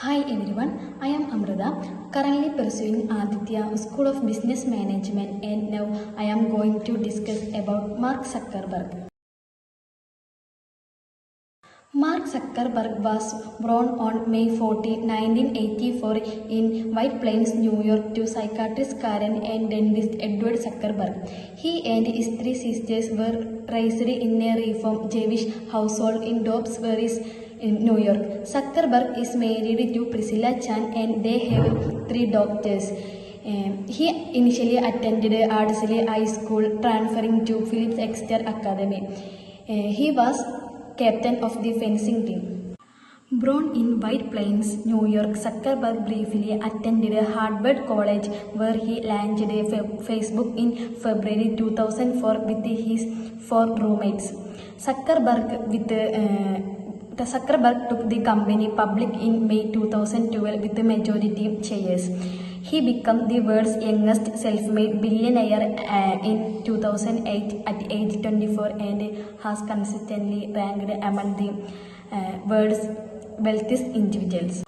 Hi everyone, I am Amrita, currently pursuing Aditya School of Business Management, and now I am going to discuss about Mark Zuckerberg. Mark Zuckerberg was born on May 14, 1984 in White Plains, New York to psychiatrist Karen and dentist Edward Zuckerberg. He and his three sisters were raised in a Reform Jewish household in Dobbsbury, in New York. Zuckerberg is married to Priscilla Chan and they have three daughters. He initially attended Ardsley High School, transferring to Phillips Exeter Academy. He was captain of the fencing team. Born in White Plains, New York, Zuckerberg briefly attended Harvard College, where he launched Facebook in February 2004 with his four roommates. Zuckerberg took the company public in May 2012 with majority shares. He became the world's youngest self-made billionaire in 2008 at age 24 and has consistently ranked among the world's wealthiest individuals.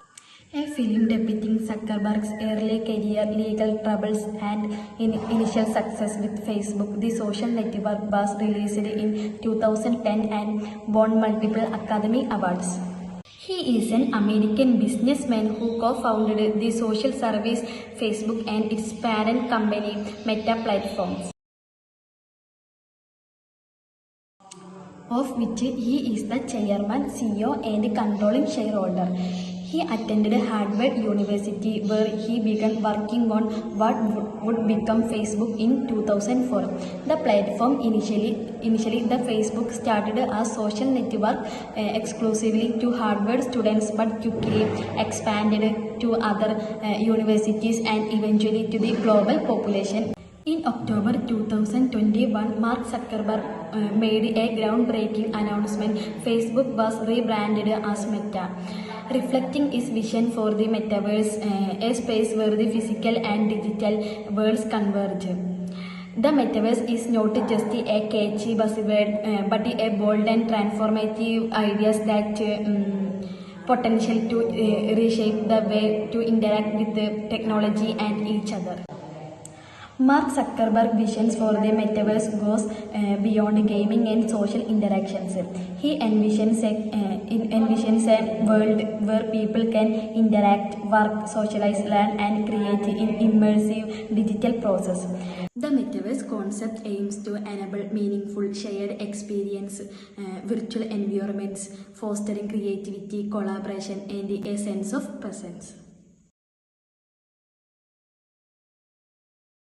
A film depicting Zuckerberg's early career, legal troubles, and initial success with Facebook, the social network, was released in 2010 and won multiple Academy Awards. He is an American businessman who co-founded the social service Facebook and its parent company Meta Platforms, of which he is the chairman, CEO, and controlling shareholder. He attended Harvard University, where he began working on what would become Facebook in 2004. The platform initially the Facebook started as social network exclusively to Harvard students, but quickly expanded to other universities and eventually to the global population. In October 2021, Mark Zuckerberg made a groundbreaking announcement. Facebook was rebranded as Meta, reflecting his vision for the metaverse, a space where the physical and digital worlds converge. The metaverse is not just a catchy buzzword, but a bold and transformative ideas that potential to reshape the way to interact with the technology and each other. Mark Zuckerberg's visions for the metaverse goes beyond gaming and social interactions. He envisions a world where people can interact, work, socialize, learn, and create in immersive digital process. The metaverse concept aims to enable meaningful shared experience, virtual environments, fostering creativity, collaboration, and a sense of presence.